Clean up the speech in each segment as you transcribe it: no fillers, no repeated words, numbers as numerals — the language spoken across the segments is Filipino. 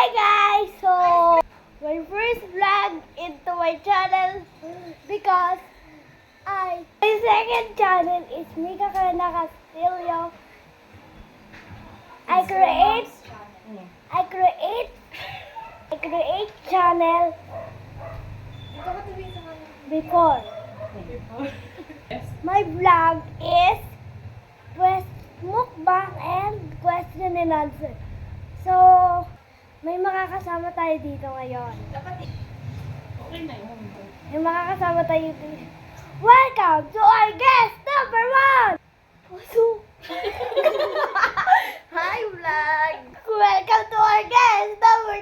Hi guys! So, my first vlog into my channel because my second channel is Mika Karana Castillo. I create channel before. My vlog is mukbang and question and answer. So, may makakasama tayo dito ngayon. Okay na yun. May makakasama tayo dito. Welcome to our guest number 1! Puso! Hi, vlog! Welcome to our guest number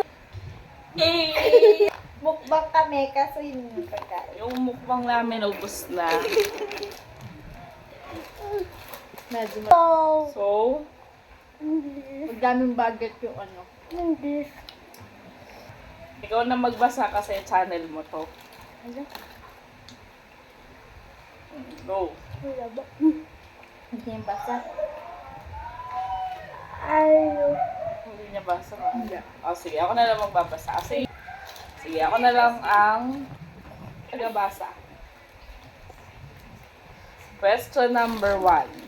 2! Hey! Mukbang kami kaso yung pagkain. Yung mukbang namin ubos na. Medyo So, So, magdaming budget yung ano. hindi. ikaw na magbasa kasi channel mo to. Ano? Go. Wala ba? Hindi yung basa. Ayaw. Hindi niya basa ba? Hindi. O sige, ako na lang magbabasa. Sige, ako na lang ang tagabasa. Question number 1.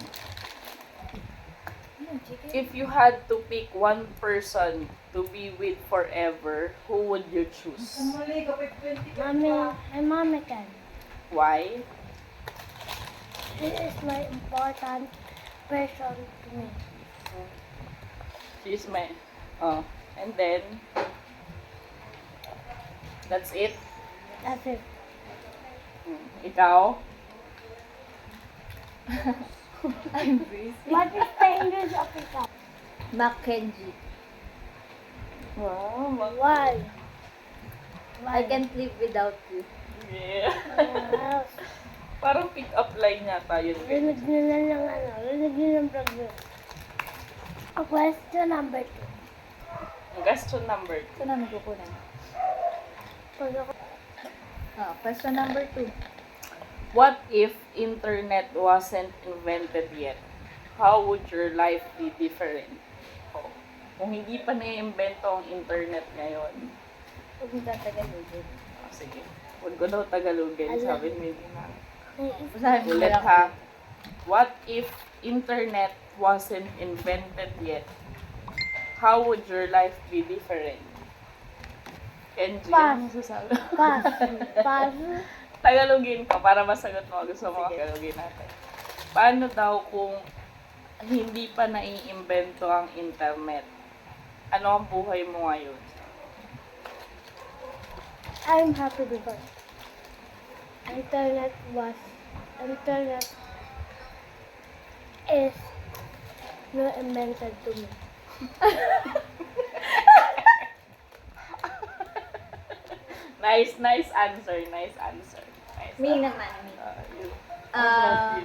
If you had to pick one person to be with forever, who would you choose? Mami, my mommy can. Why? This is my important person to me. She's my... Oh. And then... That's it? That's it. Ikaw? I'm busy. What is the English of ikaw? Mackenzie. Wow. Why? I can't live without you. Yeah. Wow. Parang pick-up line yata yun. Rinig nyo na lang ano. Rinig nyo ng vlog nyo. Question number 2. Question number Ito namin kukunin. Pag ako, Question number 2. 2. What if internet wasn't invented yet? How would your life be different? Oh. Kung hindi pa na-invento ang internet ngayon. Huwag mo tatagalugin. Oh, sige. Huwag ko daw Tagalogin. Sabi ni na. Basahin mo Ulit lang. ha. What if internet wasn't invented yet? How would your life be different? Kenji, Pass. ano masasabi? pass. Pass. Tagalogin ko para masagot mo. Gusto mo Sige. Tagalogin natin. Paano daw kung hindi pa naiimbento ang internet? Ano ang buhay mo ngayon? I'm happy because internet is not invented to me. Nice answer. Nice answer. Me naman, me. You. I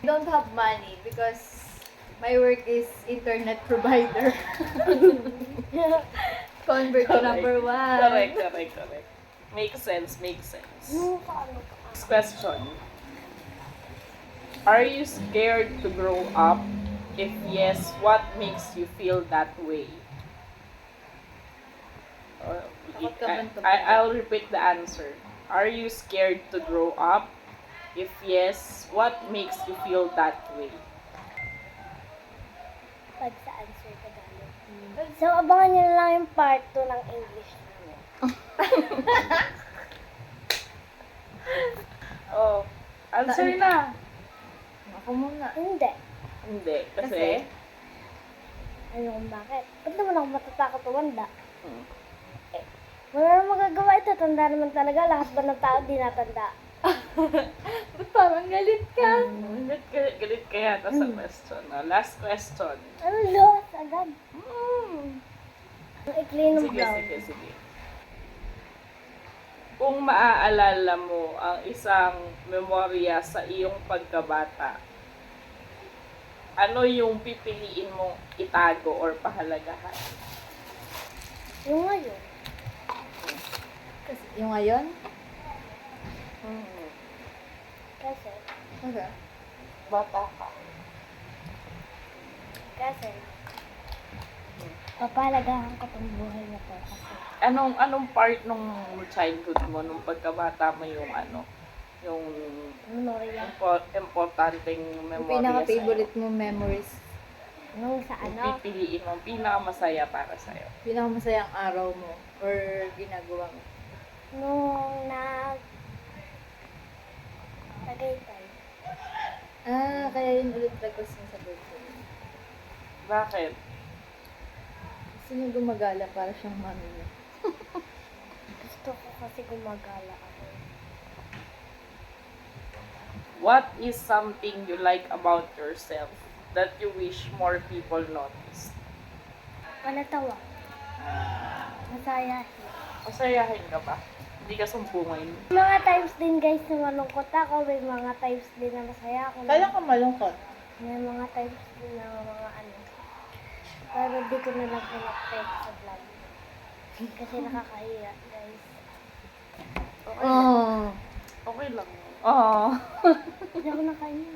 don't have money because my work is internet provider. Convert to number 1. Correct. Makes sense. Next question. Are you scared to grow up? If yes, what makes you feel that way? Takot ka bang I'll repeat the answer. Are you scared to grow up? If yes, what makes you feel that way? Pag sa answer Tagalog. So, abangan nyo na lang yung part 2 ng English namin. Oh, answer na. Ako muna. Hindi. Hindi, kasi... Kasi? Ano kung bakit? Ba't naman ako matatakot tumanda? Hmm. Wala naman magagawa ito. Tanda naman talaga. Lahat ba ng tao di natanda? Ba't parang galit ka? Galit ka yata sa question. Last question. Ano loss agad? Hmm. Ang ikli ng brown. Sige. Kung maaalala mo ang isang memorya sa iyong pagkabata, ano yung pipiliin mong itago or pahalagahan? Yung ngayon. Kasi yung ngayon? Kasi, Bata ka. kasi, Papalagahan ko tong buhay na to kasi Anong part nung childhood mo, nung pagkabata mo yung yung memorya importanteng Yung memorya pinaka-favorite mo memories. nung sa sa'yo? ano, Pipiliin mo, pinakamasaya para sa'yo. Pinakamasayang araw mo or ginagawa mo. nung Tagaytay. Kaya yun ulit request mo sa birthday. Bakit? Gusto niya gumagala para siyang mami niya. Gusto ko kasi gumagala ako. What is something you like about yourself that you wish more people noticed? Panatawa. Masaya. Masayahin ka ba? Hindi ka sumpungain. Mga times din guys na malungkot ako. May mga times din na masaya ako. Kailan ka malungkot? May mga times din na mga ano. Pero di ko na lang pinag-text sa vlog. Kasi nakakahiya guys. Oh. Okay lang. Oo. Hindi ako nakahiya.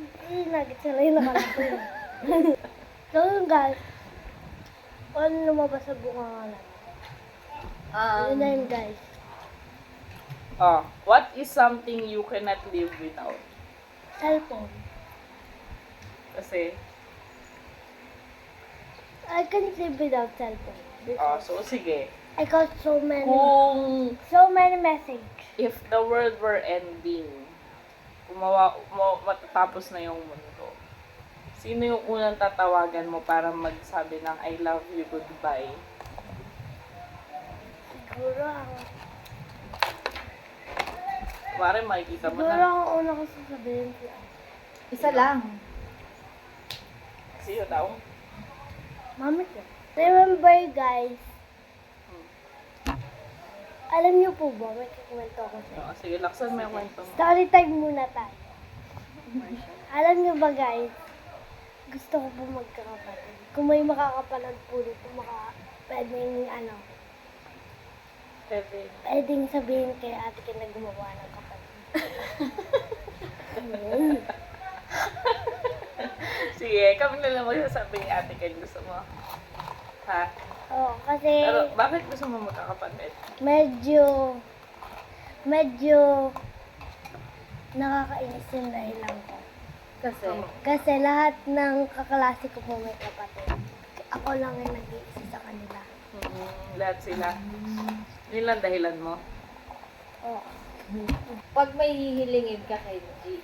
Nagit sila yung nakalapin. So yun guys. Paano lumabas sa bunga namin? Yun na yun guys. What is something you cannot live without? Cellphone. Kasi, I can't live without cellphone. so sige. I got so many messages. If the world were ending, kung matatapos na yung mundo, sino yung unang tatawagan mo para magsabi ng I love you, goodbye? Siguro ang Mare, makikita mo siguro na. ang una ko sasabihin ko. Isa lang. Sino daw? Mami ko. Remember guys, alam niyo po ba, may kikwento ko sa inyo. Sige, laksan mo yung kwento mo. Story time muna tayo. Alam niyo ba guys, gusto ko po magkakapatid. Kung may makakapanood po dito, pwedeng pwedeng sabihin kay ate ka na gumawa ng kapatid. Sige, kami na lang magsasabi ni ate kayo gusto mo. Ha? Oo, kasi Pero bakit gusto mo magkakapatid? medyo nakakainis yung dahilan ko. Kasi, Kasi lahat ng kaklase ko po may kapatid. Ako lang yung nag-iisa sa kanila. Lahat sila. Yun lang dahilan mo. Oo. pag may hihilingin ka kay G,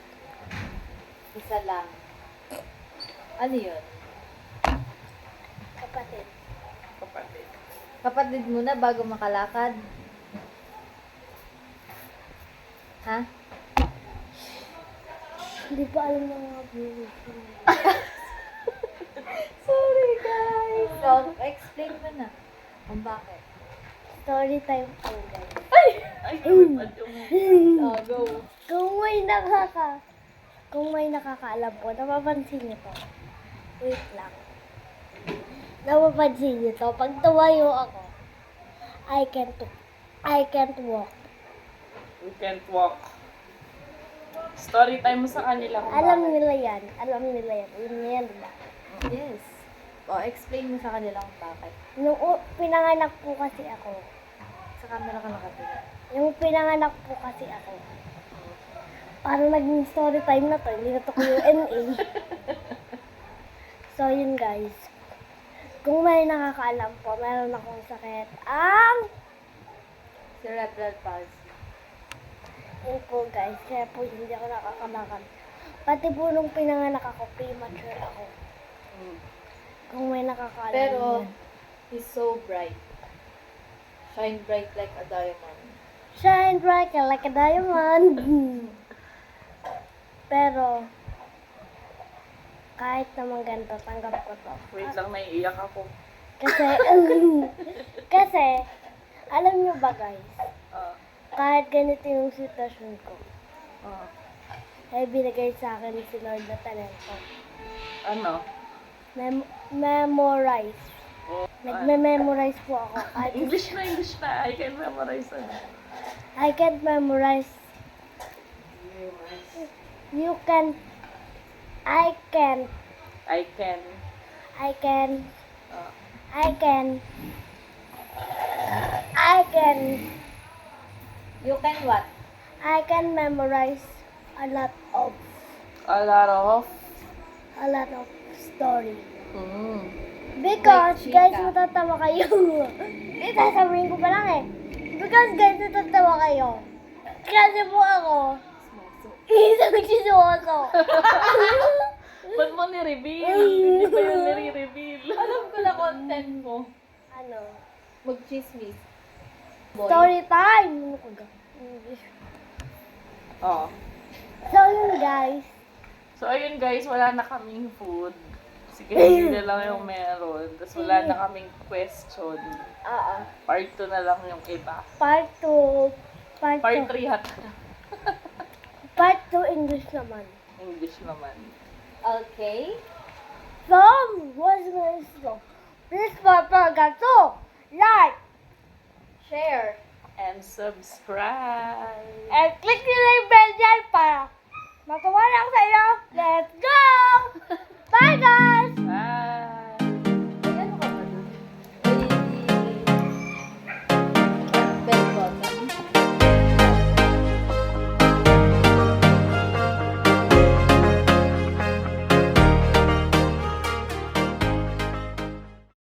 isa lang. Ano yun? Kapatid. Kapatid. Kapatid muna bago makalakad? Ha? Hindi pa alam ng mga viewers. Sorry guys! So, explain mo na kung bakit. Story time po guys. Ay, kapatid yung... Oh, go. Kung may nakakaalam po, napapansin niyo to. Wait lang. Napapansin niyo to. Pag tumayo ako, I can't walk. We can't walk. Story time mo sa kanila kung Alam bakit. nila yan. Alam nila yan. Alam nila yan, diba? Yes. Oh, explain mo sa kanila kung bakit. Nung pinanganak po kasi ako, Sa camera ka nakatingin. yung pinanganak po kasi ako, parang naging story time na to. Hindi na to Q&A. So, yun guys. Kung may nakakaalam po, meron akong sakit. Cerebral palsy. Yun po guys, kaya po hindi ako nakakalakad. Pati po nung pinanganak ako, premature ako. Kung may nakakaalam Pero, yan. he's so bright. Shine bright like a diamond. Shine bright like a diamond. Pero, kahit naman ganito, tanggap ko to. Wait lang, naiiyak ako. Kasi, kasi, alam nyo ba guys, kahit ganito yung sitwasyon ko, ay binigay sa akin si Lord na talento. Ano? Memorize. Nagme-memorize po ako. English na. I can memorize it. I can't memorize. You can. I can. I can. I can. Uh, I can You can what? I can memorize a lot of A lot of... story. Mm. Because, Like guys, chika. matatawa kayo. Sasabihin ko pa lang eh. Because, guys, matatawa kayo. Kasi po ako, isang chismoso. Ba't mo ni-reveal? Hindi pa yun nire-reveal. Alam ko na content mo. Ano? Mag-chismis. Boy. Story time! Ano ko ga? Oo. So, yun guys. So, ayun guys, wala na kaming food. Sige, hindi na lang yung meron. Tapos wala na kaming question. Oo. Part 2 na lang yung iba. Part 2. Part 3 hata. Part 2 English naman. English naman. Okay. So, what's my song? Please don't forget to like Share. And subscribe. and click the bell dyan para matuwa lang sa'yo. Let's